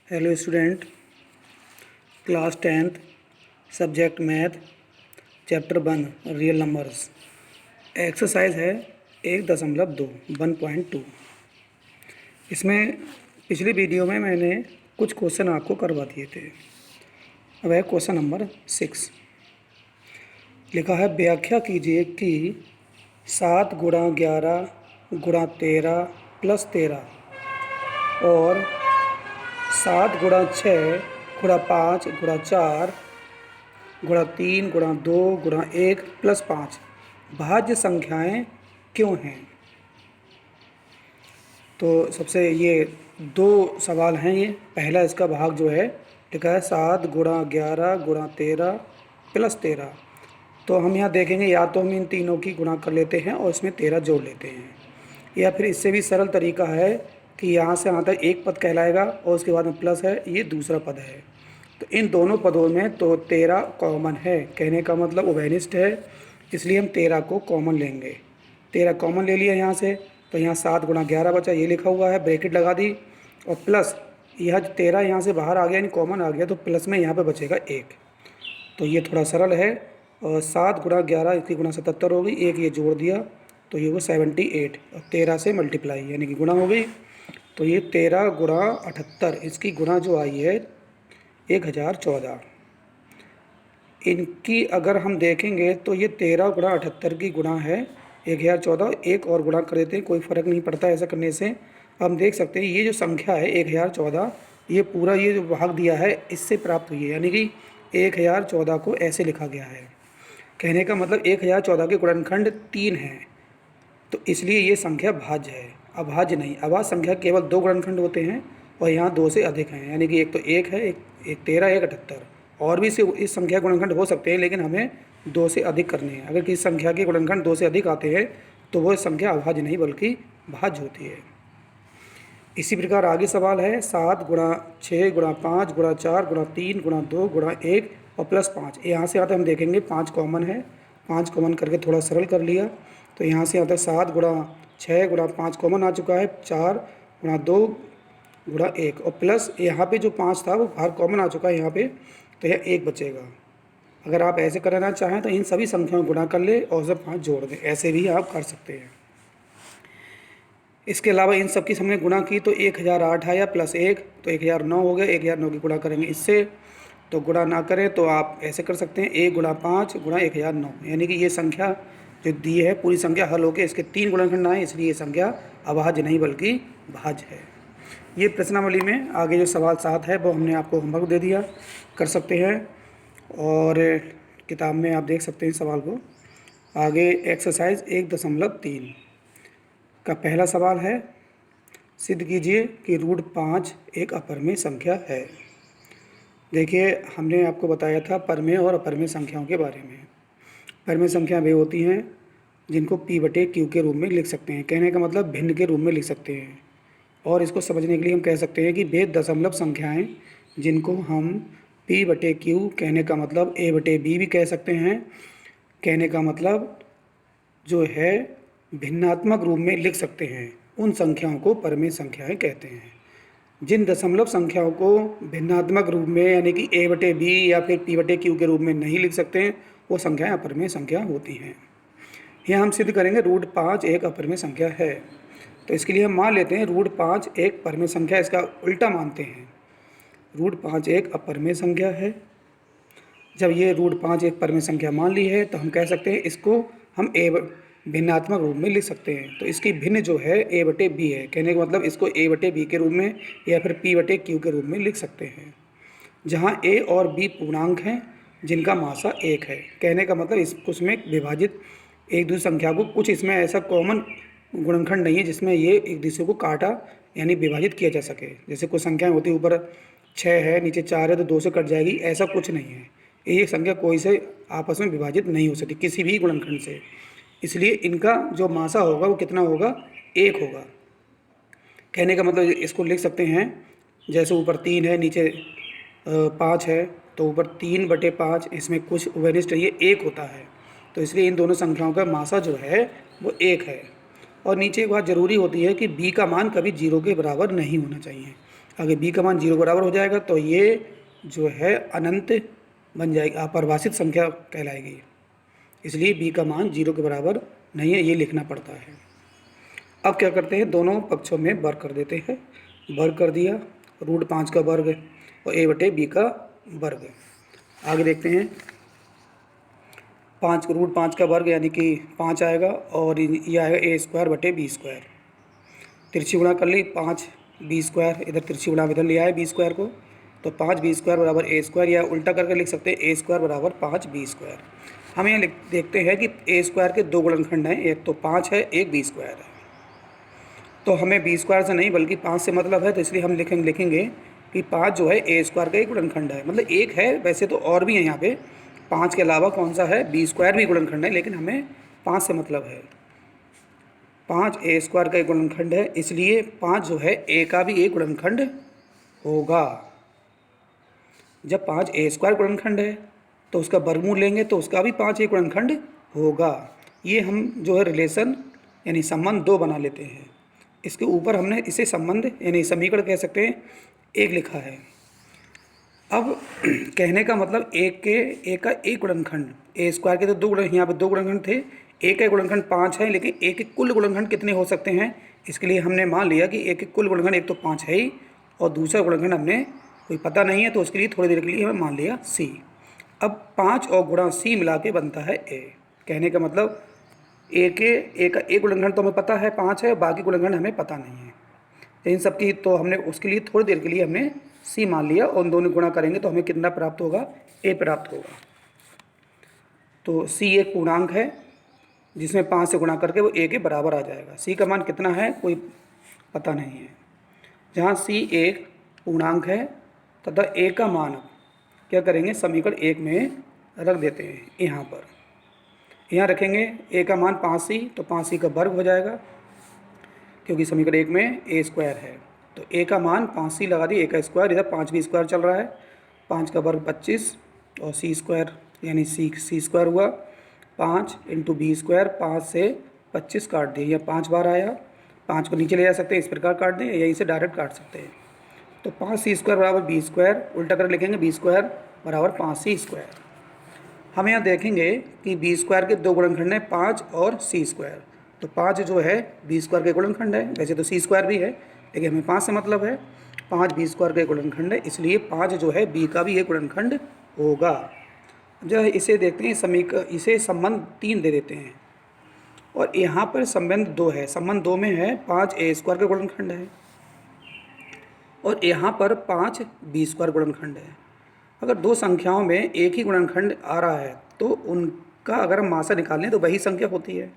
Hello student, class 10th subject math chapter 1 real numbers. Exercise है 1.2 इसमें पिछली video में मैंने कुछ क्वेश्चन आपको करवा दिए थे। अब है क्वेश्चन नंबर 6। लिखा है व्याख्या कीजिए कि 7 गुणा 11 गुणा 13 प्लस 13 और 7 गुणा 6 गुणा 5 गुणा 4 गुणा 3 गुणा 2 गुणा 1 प्लस 5 भाज्य संख्याएं क्यों हैं। तो सबसे ये दो सवाल हैं। ये पहला इसका भाग जो है लिखा है 7 गुणा 11 गुणा 13 प्लस 13। तो हम यहाँ देखेंगे या तो हम इन तीनों की गुणा कर लेते हैं और इसमें 13 जोड़ लेते हैं, या फिर इससे भी सरल तरीका है कि यहाँ से यहाँ तक एक पद कहलाएगा और उसके बाद में प्लस है, ये दूसरा पद है। तो इन दोनों पदों में तो 13 कॉमन है, कहने का मतलब उभयनिष्ठ है, इसलिए हम 13 को कॉमन लेंगे। 13 कॉमन ले लिया यहाँ से, तो यहाँ 7 गुणा 11 बचा, ये लिखा हुआ है, ब्रैकेट लगा दी, और प्लस यह 13 यहाँ से बाहर आ गया, यानी कॉमन आ गया, तो प्लस में यहाँ पे बचेगा 1। तो ये थोड़ा सरल है। और 7 गुणा 11 इसकी गुणा 77 होगी, एक ये जोड़ दिया तो ये वो 78, और 13 से मल्टीप्लाई यानी कि गुणा हो गई। तो ये 13 गुणा 78, इसकी गुणा जो आई है 1014। इनकी अगर हम देखेंगे तो ये 13 गुणा 78 की गुणा है 1014। एक और गुणा कर देते हैं, कोई फ़र्क नहीं पड़ता ऐसा करने से। हम देख सकते हैं ये जो संख्या है 1014, ये पूरा ये जो भाग दिया है इससे प्राप्त हुई है, यानी कि 1014 को ऐसे लिखा गया है। कहने का मतलब 1014 के गुणनखंड 3 हैं, तो इसलिए ये संख्या भाज्य है, अभाज्य नहीं। अभाज्य संख्या केवल 2 गुणनखंड होते हैं और यहाँ 2 से अधिक हैं, यानी कि एक तो 1 है, एक 13, एक 78। और भी से इस संख्या गुणनखंड हो सकते हैं, लेकिन हमें 2 से अधिक करने हैं। अगर किसी संख्या के गुणनखंड 2 से अधिक आते हैं तो वो संख्या अभाज्य नहीं बल्कि भाज्य होती है। इसी प्रकार आगे सवाल है 7 गुणा 6 गुणा 5 गुणा 4 गुणा 3 गुणा 2 गुणा 1 और प्लस 5। यहाँ से आते हम देखेंगे 5 कॉमन है, 5 कॉमन करके थोड़ा सरल कर लिया। तो यहाँ से आता है 7 गुणा 6 गुणा 5 कॉमन आ चुका है, 4 गुणा 2 गुणा 1 और प्लस यहाँ पे जो 5 था वो बाहर कॉमन आ चुका है यहाँ पे, तो यह 1 बचेगा। अगर आप ऐसे करना चाहें तो इन सभी संख्याओं को गुणा कर ले और सब 5 जोड़ दें, ऐसे भी आप कर सकते हैं। इसके अलावा इन सब की हमने गुणा की तो 1008 आया प्लस 1, तो 1009 हो गया। 1009 की गुणा करेंगे इससे, तो गुणा ना करें तो आप ऐसे कर सकते हैं 1 गुणा 5 गुणा 1009, यानी कि ये संख्या जो दी है पूरी संख्या हल होकर इसके 3 गुणनखंड आए, इसलिए ये संख्या अभाज्य नहीं बल्कि भाज्य है। ये प्रश्नावली में आगे जो सवाल 7 है वो हमने आपको होमवर्क दे दिया, कर सकते हैं, और किताब में आप देख सकते हैं सवाल को। आगे एक्सरसाइज 1.3 का पहला सवाल है, सिद्ध कीजिए कि √5 एक अपरिमेय संख्या है। देखिए हमने आपको बताया था परमेय और अपरिमेय संख्याओं के बारे में। परमेय संख्या वे होती हैं जिनको P/Q के रूप में लिख सकते हैं, कहने का मतलब भिन्न के रूप में लिख सकते हैं। और इसको समझने के लिए हम कह सकते हैं कि वे दशमलव संख्याएं जिनको हम P/Q, कहने का मतलब A/B भी कह सकते हैं, कहने का मतलब जो है भिन्नात्मक रूप में लिख सकते हैं, उन संख्याओं को परमेय संख्याएं कहते हैं। जिन दशमलव संख्याओं को भिन्नात्मक रूप में यानी कि A/B या फिर P/Q के रूप में नहीं लिख सकते हैं वो संख्याएं अपरिमेय संख्या होती हैं। यह हम सिद्ध करेंगे √5 एक अपरिमेय संख्या है। तो इसके लिए हम मान लेते हैं √5 एक परमेय संख्या, इसका उल्टा मानते हैं। √5 एक अपरिमेय संख्या है। जब ये √5 एक परमेय संख्या मान ली है तो हम कह सकते हैं इसको हम भिन्नात्मक रूप में लिख सकते हैं। तो इसकी भिन्न जो है A/B है, कहने का मतलब इसको A/B के रूप में या फिर P/Q के रूप में लिख सकते हैं, जहां A और B पूर्णांक हैं जिनका मासा 1 है। कहने का मतलब इस उसमें विभाजित एक दूसरी संख्या को, कुछ इसमें ऐसा कॉमन गुणनखंड नहीं है जिसमें ये एक दूसरे को काटा यानी विभाजित किया जा सके। जैसे कुछ संख्याएं होती है ऊपर 6 है नीचे 4 है तो 2 से कट जाएगी, ऐसा कुछ नहीं है। ये संख्या कोई से आपस में विभाजित नहीं हो सकती किसी भी गुणनखंड से, इसलिए इनका जो मासा होगा वो कितना होगा, 1 होगा। कहने का मतलब इसको लिख सकते हैं जैसे ऊपर 3 है नीचे 5 है, तो ऊपर 3/5 इसमें कुछ उभयनिष्ठ ये 1 होता है, तो इसलिए इन दोनों संख्याओं का मासा जो है वो 1 है। और नीचे एक बात ज़रूरी होती है कि b का मान कभी 0 के बराबर नहीं होना चाहिए। आगे b का मान 0 के बराबर हो जाएगा तो ये जो है अनंत बन जाएगी, अपरिभाषित संख्या कहलाएगी। इसलिए b का मान 0 के बराबर नहीं है, ये लिखना पड़ता है। अब क्या करते हैं, दोनों पक्षों में वर्ग कर देते हैं। वर्ग कर दिया, √5 का वर्ग और a/b का वर्ग। आगे देखते हैं, 5 का वर्ग यानी कि 5 आएगा और ये आएगा a²/b²। तिरछी गुणा कर ली, 5b², इधर तिरछी गुणा इधर ले आए b² को, तो 5b² बराबर a², या उल्टा करके लिख सकते हैं a² बराबर 5b²। हम यहाँ देखते हैं कि a² के दो गुणनखंड हैं, एक तो 5 है, एक b² है। तो हमें b² से नहीं बल्कि 5 से मतलब है, तो इसलिए हम लिखेंगे कि 5 जो है a² का एक गुणनखंड है, मतलब एक है, वैसे तो और भी है यहाँ पे 5 के अलावा कौन सा है, b² भी गुणनखंड है, लेकिन हमें 5 से मतलब है। 5 a² का एक गुणनखंड है, इसलिए 5 जो है a का भी एक गुणनखंड होगा। जब 5 a² गुणनखंड है तो उसका वर्गमूल लेंगे तो उसका भी 5 एक गुणनखंड होगा। ये हम जो है रिलेशन यानी संबंध 2 बना लेते हैं। इसके ऊपर हमने इसे संबंध यानी समीकरण कह सकते हैं 1 लिखा है। अब कहने का मतलब एक का एक गुणनखंड, a² के तो दो गुण, यहाँ पे दो गुणनखंड थे, एक का गुणनखंड 5 है, लेकिन एक के कुल गुणनखंड कितने हो सकते हैं, इसके लिए हमने मान लिया कि एक के कुल गुणनखंड एक तो 5 है ही, और दूसरा गुणनखंड हमने कोई पता नहीं है, तो उसके लिए थोड़ी देर के लिए हमें मान लिया c। अब 5 और गुणा c मिला के बनता है a। कहने का मतलब ए का एक गुणनखंड तो हमें पता है 5 है, बाकी गुणनखंड हमें पता नहीं है। इन सब की तो हमने उसके लिए थोड़ी देर के लिए हमने c मान लिया, और उन दोनों गुणा करेंगे तो हमें कितना प्राप्त होगा, a प्राप्त होगा। तो c एक पूर्णांक है जिसमें 5 से गुणा करके वो a के बराबर आ जाएगा। c का मान कितना है कोई पता नहीं है। जहाँ c एक पूर्णांक है तथा a का मान क्या करेंगे, समीकरण 1 में रख देते हैं। यहाँ रखेंगे a का मान 5c, तो 5c का वर्ग हो जाएगा, क्योंकि समीकरण 1 में a² है। तो a का मान 5c लगा दी, a का स्क्वायर, इधर 5b² चल रहा है, 5 का वर्ग 25 और c² यानी c² हुआ 5 × b²। 5 से 25 काट दिए, यह 5 बार आया, 5 को नीचे ले जा सकते हैं, इस प्रकार काट दें, यहीं से डायरेक्ट काट सकते हैं। तो 5c² बराबर b², उल्टा कर लिखेंगे b² बराबर 5c²। हम यहाँ देखेंगे कि b² के दो गुणनखंड हैं 5 और c²। तो 5 जो है b² के गुणनखंड है, वैसे तो c² भी है, लेकिन हमें 5 से मतलब है। 5 b² के गुणनखंड है, इसलिए 5 जो है b का भी एक गुणनखंड होगा। जो है इसे देखते हैं, इसे संबंध 3 दे देते हैं, और यहाँ पर संबंध 2 है। संबंध 2 में है 5 a² के गुणनखंड है, और यहाँ पर 5 b² गुणनखंड है। अगर दो संख्याओं में एक ही गुणनखंड आ रहा है तो उनका अगर हम मासा निकालें तो वही संख्या होती है,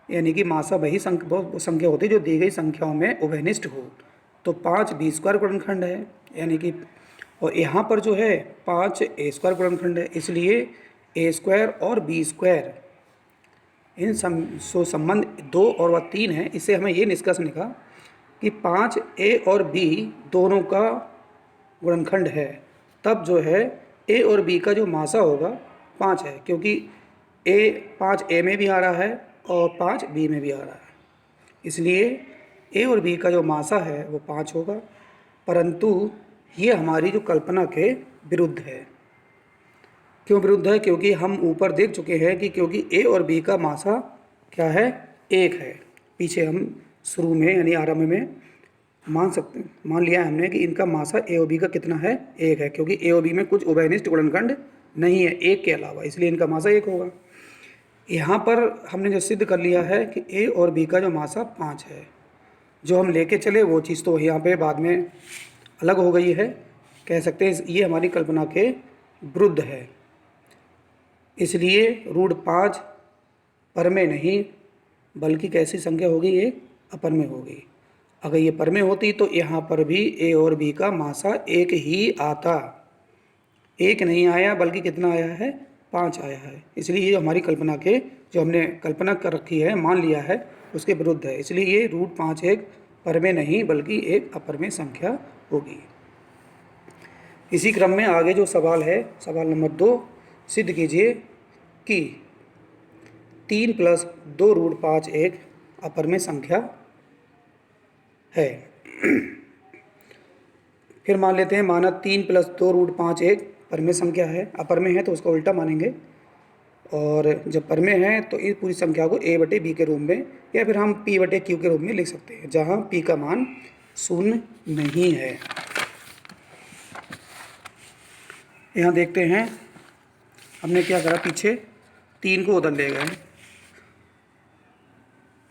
यानी कि मासा वही संख्या होती है जो दी गई संख्याओं में उभयनिष्ठ हो। तो 5 b² गुणनखंड है, यानी कि, और यहाँ पर जो है 5 a² गुणनखंड है, इसलिए a² और b² इन संबंध 2 और वह 3 है। इससे हमें ये निष्कर्ष निकला कि 5 a और b दोनों का गुणनखंड है, तब जो है a और b का जो मासा होगा 5 है, क्योंकि 5 a में भी आ रहा है और 5 b में भी आ रहा है, इसलिए a और b का जो मासा है वो 5 होगा। परंतु ये हमारी जो कल्पना के विरुद्ध है। क्यों विरुद्ध है? क्योंकि हम ऊपर देख चुके हैं कि क्योंकि a और b का मासा क्या है, 1 है। पीछे हम शुरू में यानी आरंभ में मान लिया हमने कि इनका मासा a और b का कितना है, 1 है, क्योंकि a और b में कुछ उभयनिष्ठ गुणनखंड नहीं है 1 के अलावा, इसलिए इनका मासा 1 होगा। यहाँ पर हमने जो सिद्ध कर लिया है कि a और b का जो मासा 5 है, जो हम लेके चले वो चीज़ तो यहाँ पे बाद में अलग हो गई है, कह सकते हैं ये हमारी कल्पना के विरुद्ध है। इसलिए √5 परमेय नहीं बल्कि कैसी संख्या होगी, ये अपरमेय होगी। अगर ये परमेय होती तो यहाँ पर भी a और b का मासा 1 ही आता, 1 नहीं आया बल्कि कितना आया है, 5 आया है। इसलिए ये हमारी कल्पना के जो हमने कल्पना कर रखी है, मान लिया है, उसके विरुद्ध है। इसलिए ये √5 एक परमेय नहीं बल्कि एक अपरमेय संख्या होगी। इसी क्रम में आगे जो सवाल है, सवाल नंबर 2, सिद्ध कीजिए कि 3 + 2 √5 एक अपरमेय संख्या है। फिर मान लेते हैं माना 3 + 2 रूट 5 एक परमेय संख्या है, अपर में है तो उसका उल्टा मानेंगे, और जब परमेय है तो इस पूरी संख्या को a/b के रूप में या फिर हम p/q के रूप में लिख सकते हैं, जहाँ p का मान शून्य नहीं है। यहाँ देखते हैं हमने क्या करा, पीछे 3 को उधर ले गए,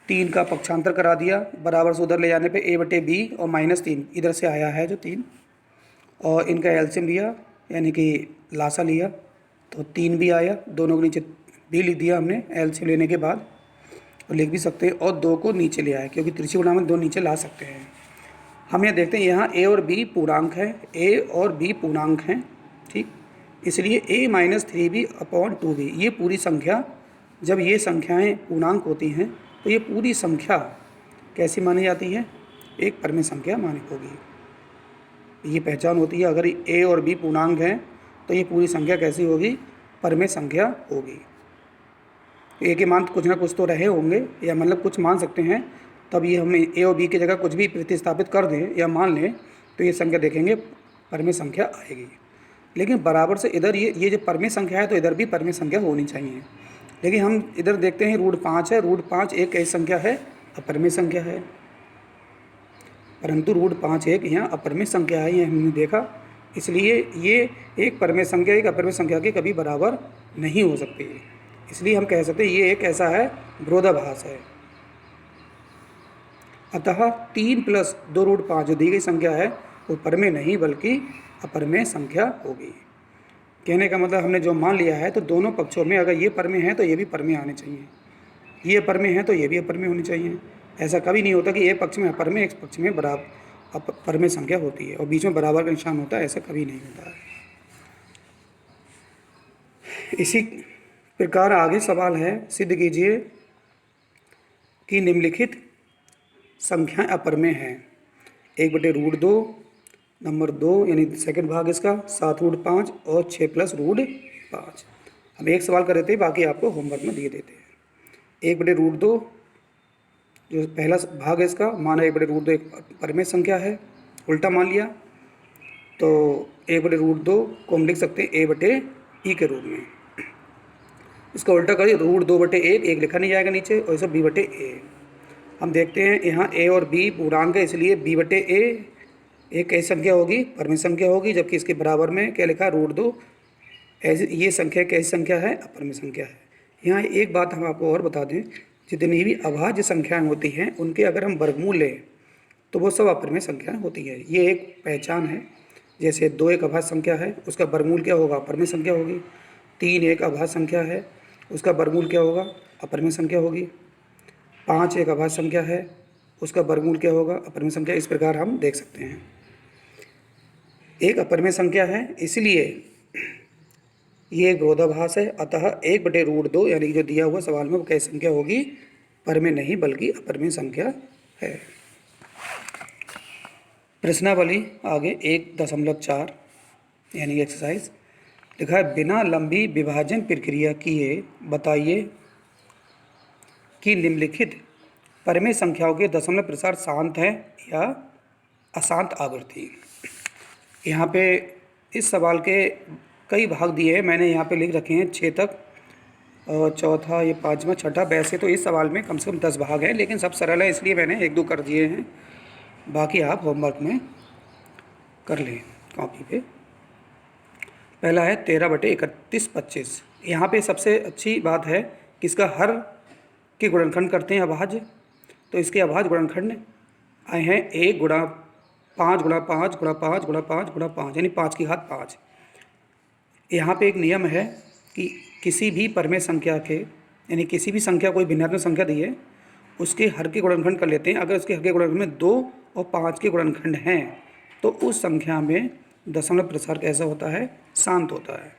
3 का पक्षांतर करा दिया, बराबर से उधर ले जाने पे a/b और -3 इधर से आया है जो 3, और इनका एलसीएम लिया यानी कि लासा लिया तो 3 भी आया, दोनों के नीचे भी लिख दिया हमने एलसीएम लेने के बाद, और लिख भी सकते हैं, और 2 को नीचे ले आए क्योंकि त्रिची गुणा में 2 नीचे ला सकते हैं। हम ये देखते हैं यहाँ a और b पूर्णांक है, a और b पूर्णांक हैं, ठीक, इसलिए a - 3b/2b ये पूरी संख्या, जब ये संख्याएं पूर्णांक होती हैं तो ये पूरी संख्या कैसी मानी जाती है, एक परमेय संख्या मानी होगी। ये पहचान होती है, अगर a और b पूर्णांक हैं तो ये पूरी संख्या कैसी होगी, परमेय संख्या होगी। a के मान कुछ ना कुछ तो रहे होंगे, या मतलब कुछ मान सकते हैं, तब ये हम a और b की जगह कुछ भी प्रतिस्थापित कर दें या मान लें तो ये संख्या देखेंगे परमेय संख्या आएगी। लेकिन बराबर से इधर ये जो परमेय संख्या है तो इधर भी परमेय संख्या होनी चाहिए, लेकिन हम इधर देखते हैं रूट 5 है, रूट 5 एक कैसी संख्या है, अपरमेय संख्या है, परंतु रूट 5 एक यहाँ अपरमेय संख्या है, ये हमने देखा, इसलिए ये एक परमेय संख्या एक अपरमेय संख्या के कभी बराबर नहीं हो सकती, इसलिए हम कह सकते हैं ये एक ऐसा है विरोधाभास है। अतः 3 + 2 रूट 5 जो दी गई संख्या है वो परमेय नहीं बल्कि अपरमेय संख्या होगी। कहने का मतलब हमने जो मान लिया है तो दोनों पक्षों में अगर ये परमेय है तो ये भी परमेय आने चाहिए, ये परमेय है तो ये भी अपरमेय होनी चाहिए। ऐसा कभी नहीं होता कि एक पक्ष में अपरमेय एक पक्ष में बराबर परमेय संख्या होती है और बीच में बराबर का निशान होता है, ऐसा कभी नहीं होता है। इसी प्रकार आगे सवाल है, सिद्ध कीजिए कि निम्नलिखित संख्याएं अपरमेय हैं। 1/√2 नंबर 2 यानी सेकंड भाग इसका 7 रूट 5 और 6 + रूट 5। हम एक सवाल कर रहे थे, बाकी आपको होमवर्क में दिए देते हैं। 1/√2 जो पहला भाग है इसका माना 1/√2 एक परमेय संख्या है, उल्टा मान लिया तो 1/√2 को हम लिख सकते हैं a/e के रूप में। इसका उल्टा करिए, √2/1 एक लिखा नहीं जाएगा नीचे, और इसे b/a। हम देखते हैं यहाँ a और b पूर्णांक है, इसलिए b/a एक कैसी संख्या होगी, परमेय संख्या होगी, जबकि इसके बराबर में क्या लिखा, √2। ऐसी ये संख्या कैसी संख्या है, अपरमेय संख्या है। यहाँ एक बात हम आपको और बता दें, जितनी भी अभाज्य संख्याएं होती हैं उनके अगर हम वर्गमूल लें तो वो सब अपरमेय संख्याएं होती है, ये एक पहचान है। जैसे 2 एक अभाज्य संख्या है, उसका वर्गमूल क्या होगा, अपरमेय संख्या होगी। 3 एक अभाज्य संख्या है, उसका वर्गमूल क्या होगा, अपरमेय संख्या होगी। 5 एक अभाज्य संख्या है, उसका वर्गमूल क्या होगा, अपरमेय संख्या। इस प्रकार हम देख सकते हैं एक अपरमेय संख्या है, इसलिए ये एक विरोधाभास है। अतः 1/√2 यानी कि जो दिया हुआ सवाल में वो कैसी संख्या होगी, परमेय नहीं बल्कि अपरमेय संख्या है। प्रश्नावली आगे 1.4 यानी एक्सरसाइज लिखा है, बिना लंबी विभाजन प्रक्रिया किए बताइए कि निम्नलिखित परमेय संख्याओं के दशमलव प्रसार शांत है या अशांत आवृत्ति। यहाँ पे इस सवाल के कई भाग दिए हैं, मैंने यहाँ पे लिख रखे हैं 6 तक, और चौथा ये 5वां 6ठा। वैसे तो इस सवाल में कम से कम 10 भाग हैं, लेकिन सब सरल है इसलिए मैंने 1-2 कर दिए हैं, बाकी आप होमवर्क में कर लें कॉपी पे। पहला है 13/31/25। यहाँ पे सबसे अच्छी बात है कि इसका हर के गुणनखंड करते हैं अभाज्य, तो इसके अभाज्य गुणनखंड आए हैं 1 × 5 × 5 × 5 × 5 × 5 यानी 5 की घात 5। यहाँ पे एक नियम है कि किसी भी परमेय संख्या के यानी किसी भी संख्या कोई भिन्नात्मक संख्या दी है उसके हर के गुणनखंड कर लेते हैं। अगर उसके हर के गुणनखंड में 2 और 5 के गुणनखंड हैं तो उस संख्या में दशमलव प्रसार कैसा होता है, शांत होता है।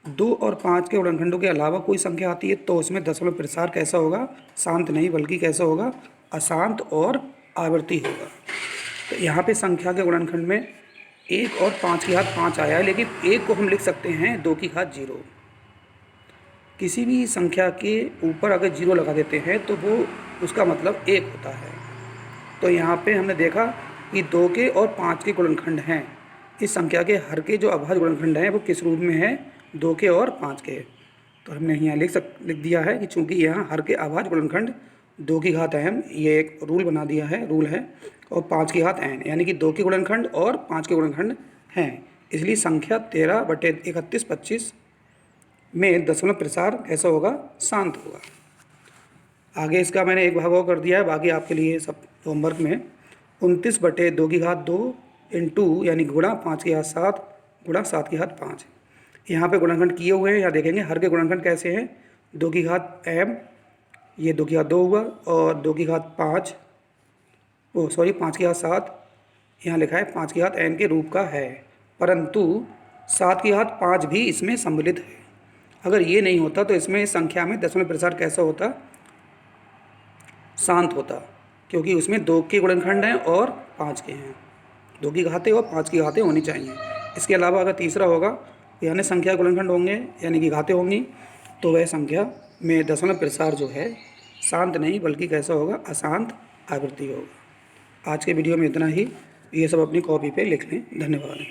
2 और 5 के गुणनखंडों के अलावा कोई संख्या आती है तो उसमें दशमलव प्रसार कैसा होगा, शांत नहीं बल्कि कैसा होगा, अशांत और आवर्ती होगा। तो यहाँ पे संख्या के गुणनखंड में 1 और 5 की घात 5 आया है, लेकिन 1 को हम लिख सकते हैं 2 की घात 0। किसी भी संख्या के ऊपर अगर 0 लगा देते हैं तो वो उसका मतलब 1 होता है। तो यहाँ पे हमने देखा कि 2 के और 5 के गुणनखंड हैं, इस संख्या के हर के जो अभाज्य गुणनखंड हैं वो किस रूप में है, 2 के और 5 के। तो हमने यहाँ लिख दिया है कि चूंकि यहाँ हर के अभाज्य गुणनखंड 2 की घात m, ये एक रूल बना दिया है, रूल है, और 5 की घात n, यानी कि 2 के गुणनखंड और 5 के गुणनखंड हैं। इसलिए संख्या 13/3125 में दशमलव प्रसार कैसा होगा, शांत होगा। आगे इसका मैंने एक भाग और कर दिया है, बाकी आपके लिए सब होमवर्क में 29/2 की घात 2 इंटू यानी गुणा 5 की घात 7 गुणा 7 की घात 5। यहाँ पे गुणनखंड किए हुए हैं, यहाँ देखेंगे हर के गुणनखंड कैसे हैं, 2 की घात m, ये 2 की घात 2 हुआ, और 2 की घात 5 5 की घात 7, यहाँ लिखा है 5 की घात n के रूप का है, परंतु 7 की घात 5 भी इसमें सम्मिलित है। अगर ये नहीं होता तो इसमें इस संख्या में दशमलव प्रसार कैसा होता, शांत होता, क्योंकि उसमें 2 के गुणनखंड हैं और 5 के हैं। 2 की घातें और 5 की घातें होनी चाहिए। इसके अलावा अगर तीसरा होगा यानी संख्या गुणनखंड होंगे यानी कि घातें होंगी, तो वह संख्या में दशमलव प्रसार जो है शांत नहीं बल्कि कैसा होगा, अशांत आवृत्ति होगा। आज के वीडियो में इतना ही, ये सब अपनी कॉपी पे लिख लें। धन्यवाद।